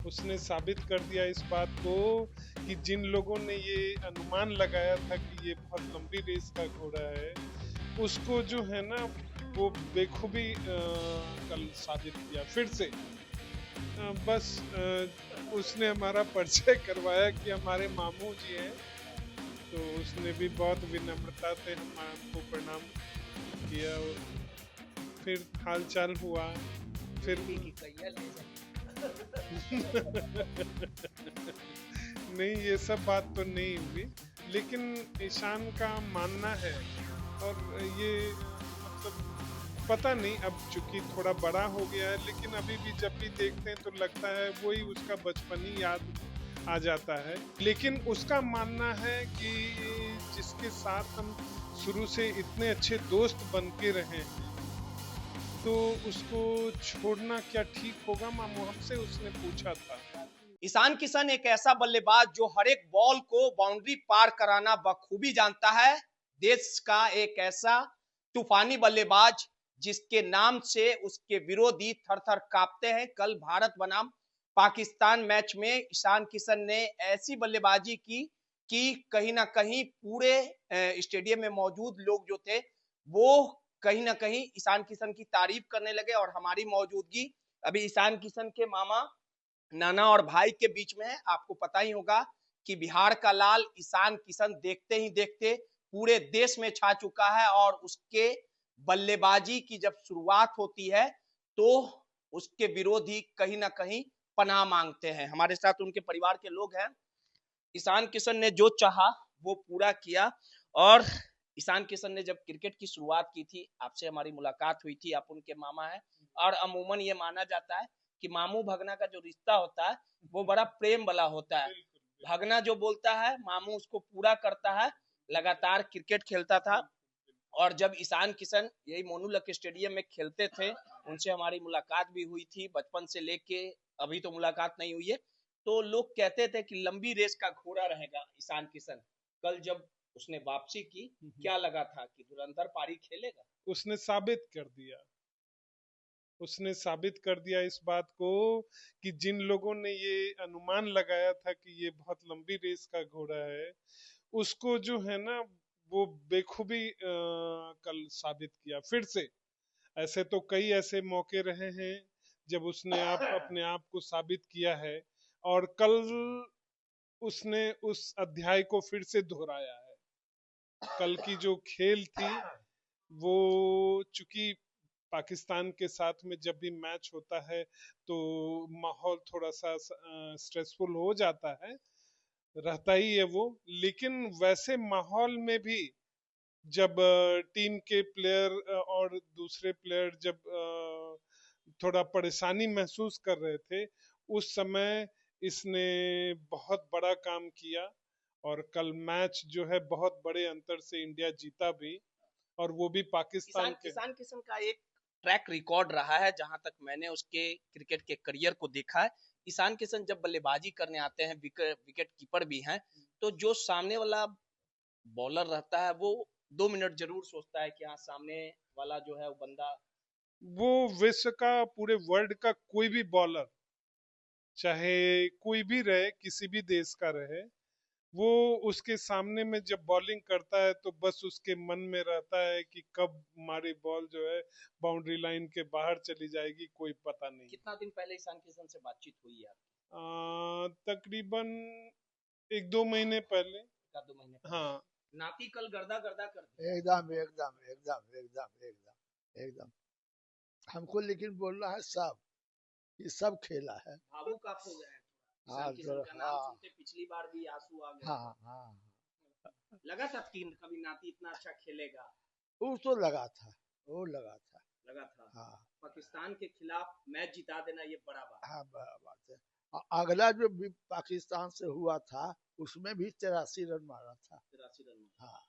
उसने साबित कर दिया इस बात को कि जिन लोगों ने ये अनुमान लगाया था कि ये बहुत लंबी रेस का घोड़ा है, उसको जो है ना वो बेखूबी कल साबित किया फिर से। बस उसने हमारा परिचय करवाया कि हमारे मामू जी हैं, तो उसने भी बहुत विनम्रता से हमको प्रणाम किया और फिर हाल चाल हुआ फिर। नहीं, ये सब बात तो नहीं हुई, लेकिन ईशान का मानना है और ये मतलब पता नहीं, अब चूंकि थोड़ा बड़ा हो गया है, लेकिन अभी भी जब भी देखते हैं तो लगता है वही उसका बचपनी याद आ जाता है। लेकिन उसका मानना है कि जिसके साथ हम शुरू से इतने अच्छे दोस्त बन के रहे हैं, तो उसको छोड़ना क्या ठीक होगा मामू, हमसे उसने पूछा था। ईशान किशन एक ऐसा बल्लेबाज जो हर एक बॉल को बाउंड्री पार कराना बखूबी जानता है। देश का एक ऐसा तूफानी बल्लेबाज जिसके नाम से उसके विरोधी थर थर कांपते हैं। कल भारत बनाम पाकिस्तान मैच में ईशान किशन ने ऐसी बल्लेबाजी की कि कहीं ना कहीं पूरे स्टेडियम में मौजूद लोग जो थे वो कहीं ना कहीं ईशान किशन की तारीफ करने लगे। और हमारी मौजूदगी अभी ईशान किशन के मामा नाना और भाई के बीच में है। आपको पता ही होगा कि बिहार का लाल ईशान किशन देखते ही देखते पूरे देश में छा चुका है और उसके बल्लेबाजी की जब शुरुआत होती है तो उसके विरोधी कहीं ना कहीं पनाह मांगते हैं। हमारे साथ उनके परिवार के लोग हैं। ईशान किशन ने जो चाहा वो पूरा किया। और ईशान किशन ने जब क्रिकेट की शुरुआत की थी, आपसे हमारी मुलाकात हुई थी, आप उनके मामा हैं। और अमूमन ये माना जाता है कि मामू भगना का जो रिश्ता होता है वो बड़ा प्रेम वाला होता है। भगना जो बोलता है मामू उसको पूरा करता है। लगातार क्रिकेट खेलता था और जब ईशान किशन यही मोनूलक स्टेडियम में खेलते थे, उनसे हमारी मुलाकात भी हुई थी बचपन से लेके अभी तो मुलाकात नहीं हुई है। तो लोग कहते थे कि लंबी रेस का घोड़ा रहेगा ईशान किशन। कल जब उसने वापसी की, क्या लगा था कि धुरंधर पारी खेलेगा? उसने साबित कर दिया, उसने साबित कर दिया इस बात को कि जिन लोगों ने ये अनुमान लगाया था कि ये बहुत लंबी रेस का घोड़ा है, उसको जो है ना वो बेखूबी कल साबित किया फिर से। ऐसे तो कई ऐसे मौके रहे हैं जब उसने अपने आप को साबित किया है, और कल उसने उस अध्याय को फिर से दोहराया है। कल की जो खेल थी वो, चूंकि पाकिस्तान के साथ में जब भी मैच होता है तो माहौल थोड़ा सा स्ट्रेसफुल हो जाता है, रहता ही है वो। लेकिन वैसे माहौल में भी जब टीम के प्लेयर और दूसरे प्लेयर जब थोड़ा परेशानी महसूस कर रहे थे, उस समय इसने बहुत बड़ा काम किया और कल मैच जो है बहुत बड़े अंतर से इंडिया जीता भी, और वो भी पाकिस्तान के। ईशान किशन का एक ट्रैक रिकॉर्ड रहा है जहां तक मैंने उसके क्रिकेट के करियर को देखा है। ईशान किशन जब बल्लेबाजी करने आते हैं, विकेट कीपर भी हैं, तो जो सामने वाला बॉलर रहता है वो 2 मिनट जरूर सोचता है कि हाँ सामने वाला जो है वो बंदा। वो विश्व का, पूरे वर्ल्ड का कोई भी बॉलर, चाहे कोई भी रहे, किसी भी देश का रहे, वो उसके सामने में जब बॉलिंग करता है तो बस उसके मन में रहता है कि कब हमारी बॉल जो है बाउंड्री लाइन के बाहर चली जाएगी, कोई पता नहीं। कितना दिन पहले ईशान किशन से बातचीत हुई है आपकी? तकरीबन 1-2 महीने पहले। का 2 महीने पहले। हाँ। नाती कल गर्दा गर्दा कर दी। एकदम एकदम एकदम एकदम एकदम एकदम हमको लेकिन बोलना है सब, ये सब खेला है। भावुक आप हो गए हैं थोड़ा। हाँ ईशान किशन तो का नाम हाँ सुनते पिछली बार भी आंसू आ गए। हाँ हाँ, लगा था कि कभी नाती इतना अच्छा खेलेगा? वो तो लगा था, वो लगा था। लगा था। हाँ पाकिस्तान के खिलाफ मैच जिता देना ये बड़ा बात। हाँ, बात है। अगला जो भी पाकिस्तान से हुआ था उसमें भी 83 रन मारा था। 83 रन। हाँ।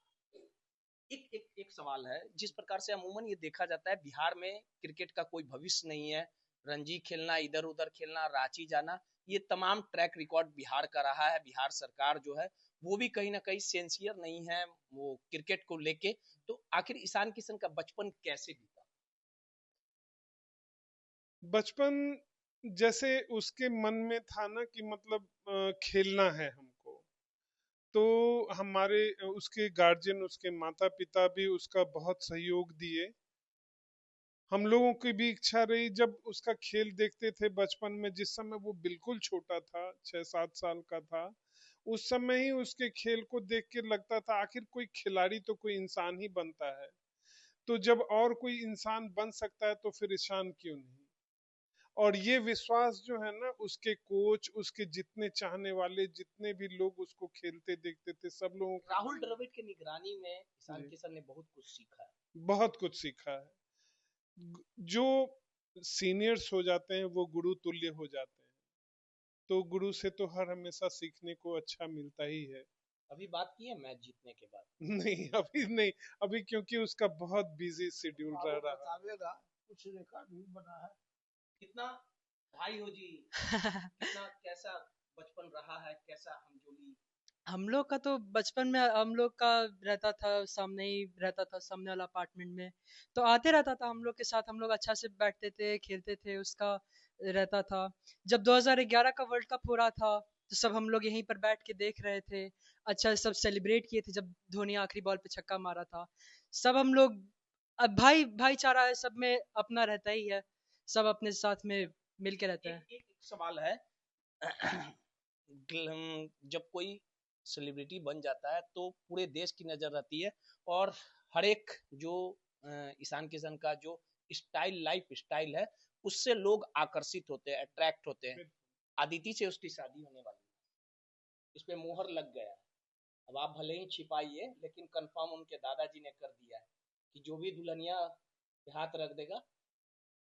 एक सवाल है, जिस प्रकार से अमूमन ये देखा जाता है बिहार में क्रिकेट का कोई भविष्य नहीं है। रणजी खेलना, इधर उधर खेलना, रांची जाना, ये तमाम ट्रैक रिकॉर्ड बिहार का रहा है। बिहार सरकार जो है वो भी कहीं ना कहीं सेंसियर नहीं है वो क्रिकेट को लेके। तो आखिर ईशान किशन का बचपन कैसे बीता? बचपन जैसे उसके मन में था ना कि मतलब खेलना है हमको, तो हमारे उसके गार्जियन, उसके माता पिता भी उसका बहुत सहयोग दिए। हम लोगों की भी इच्छा रही, जब उसका खेल देखते थे बचपन में, जिस समय वो बिल्कुल छोटा था, 6-7 साल का था, उस समय ही उसके खेल को देख के लगता था आखिर कोई खिलाड़ी तो कोई इंसान ही बनता है, तो जब और कोई इंसान बन सकता है तो फिर ईशान क्यों नहीं। और ये विश्वास जो है ना, उसके कोच, उसके जितने चाहने वाले, जितने भी लोग उसको खेलते देखते थे, सब लोगों के राहुल मन में। द्रविड़ की निगरानी में ईशान जी, किशन ने बहुत कुछ सीखा है। बहुत कुछ सीखा है। जो सीनियर्स हो जाते हैं वो गुरु तुल्य हो जाते हैं, तो गुरु से तो हर हमेशा सीखने को अच्छा मिलता ही है। अभी बात की है मैच जीतने के बाद? नहीं, अभी नहीं, अभी क्योंकि उसका बहुत बिजी शेड्यूल रह बाबू रहा है। बतावेगा, कुछ रिकॉर्ड भी बना है। कितना भाई हो जी, कितना कैसा बचपन रहा है, कैसा हमजोली? हम लोग का तो बचपन में हम लोग का रहता था, सामने ही रहता था, सामने वाला अपार्टमेंट में, तो आते रहता था हम लोग के साथ, हम लोग अच्छा से बैठते थे, खेलते थे, उसका रहता था। जब 2011 का वर्ल्ड कप हो रहा था तो सब हम लोग यहीं पर बैठ के देख रहे थे, अच्छा सब सेलिब्रेट किए थे जब धोनी आखिरी बॉल पे छक्का मारा था। सब हम लोग, अब भाईचारा है सब में, अपना रहता ही है, सब अपने साथ में मिल के रहते हैं। एक सवाल है जब कोई सेलिब्रिटी बन जाता है तो पूरे देश की नजर रहती है, और हर एक जो ईशान किशन का जो स्टाइल, लाइफ स्टाइल है, उससे लोग आकर्षित होते हैं, अट्रैक्ट होते हैं। अदिति से उसकी शादी होने वाली है, इस पे मोहर लग गया है। अब आप भले ही छिपाइए, लेकिन कंफर्म उनके दादाजी ने कर दिया है कि जो भी दुल्हनिया पे हाथ रख देगा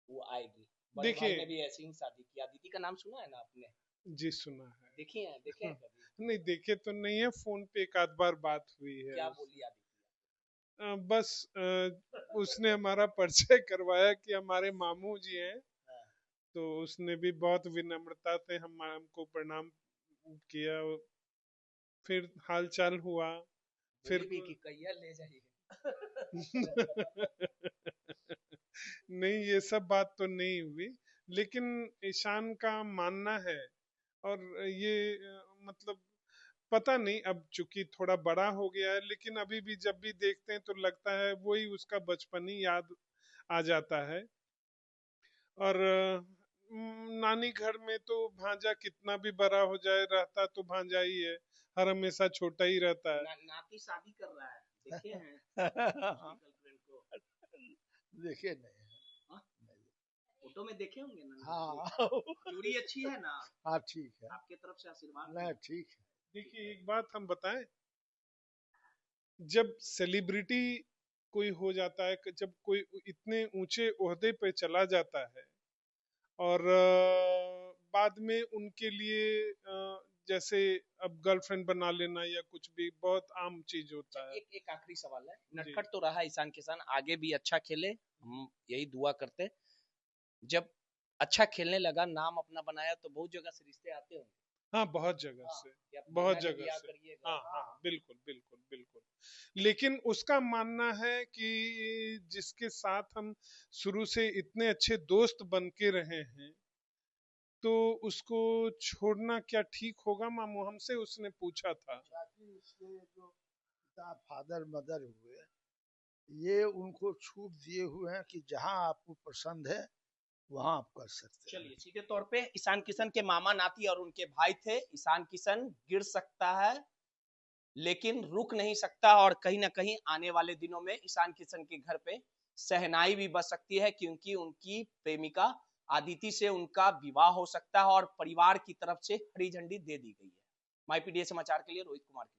वो आएगी। बड़े भाई ने देखिए, भी ऐसी ही शादी की। अदिति का नाम सुना है ना आपने? जी सुना है। देखिए हैं, देखे हैं कभी? नहीं देखे तो नहीं है, फोन पे एक आध बार बात हुई है क्या उससे। बोली अदिति? बस उसने हमारा परिचय करवाया कि हमारे मामू जी हैं, हाँ, तो उसने भी बहुत विनम्रता से हमको प्रणाम किया, फिर हाल चाल हुआ, बोली फिर भी कि कहिया ले जाइए। नहीं, ये सब बात तो नहीं हुई, लेकिन ईशान का मानना है, और ये मतलब पता नहीं, अब चूंकि थोड़ा बड़ा हो गया है, लेकिन अभी भी जब भी देखते हैं तो लगता है वही उसका बचपन ही याद आ जाता है। और नानी घर में तो भांजा कितना भी बड़ा हो जाए, रहता तो भांजा ही है, हर हमेशा छोटा ही रहता है। नाती शादी कर रहा है, देखे हैं उसकी गर्लफ्रेंड को? देखे नहीं है। हाँ? फोटो में देखे होंगे ना? हाँ जोड़ी अच्छी है ना? हाँ ठीक है, आपके तरफ से आशीर्वाद नहीं है। ठीक है। देखिए, एक बात हम बताएं, जब सेलिब्रिटी कोई हो जाता है, जब कोई इतने ऊंचे ओहदे पे चला जाता है, और बाद में उनके लिए जैसे अब गर्लफ्रेंड बना लेना या कुछ भी बहुत आम चीज अच्छा, होता है। एक आखिरी सवाल है। जी, नटखट तो रहा ईशान किशन, आगे भी अच्छा खेले, हम यही दुआ करते। जब अच्छा खेलने लगा, नाम अपना बनाया, तो बहुत जगह से रिश्ते आते होंगे। हाँ, बहुत जगह हाँ, से, या बहुत बहना के जगह ब्याह से। करिएगा। हाँ हाँ, बिल्कुल बिल्कुल बिल्कुल, लेकिन उसका मानना है कि जिसके साथ हम शुरू से इतने अच्छे दोस्त बन के रहे हैं, तो उसको छोड़ना क्या ठीक होगा मामू, हमसे उसने पूछा था। ताकि इसके जो पिता फादर मदर हुए, ये उनको छूट दिए हुए हैं कि जहां आपको पसंद है वहां आप कर सकते हैं। चलिए, सीधे तौर पे ईशान किशन के मामा नाती और उनके भाई थे। ईशान किशन गिर सकता है लेकिन रुक नहीं सकता, और कहीं ना कहीं आने वाले दिनों में ईशान किशन के घर पे सहनाई भी बच सकती है, क्योंकि उनकी प्रेमिका आदिति से उनका विवाह हो सकता है और परिवार की तरफ से हरी झंडी दे दी गई है। माई पीडीए समाचार के लिए रोहित कुमार की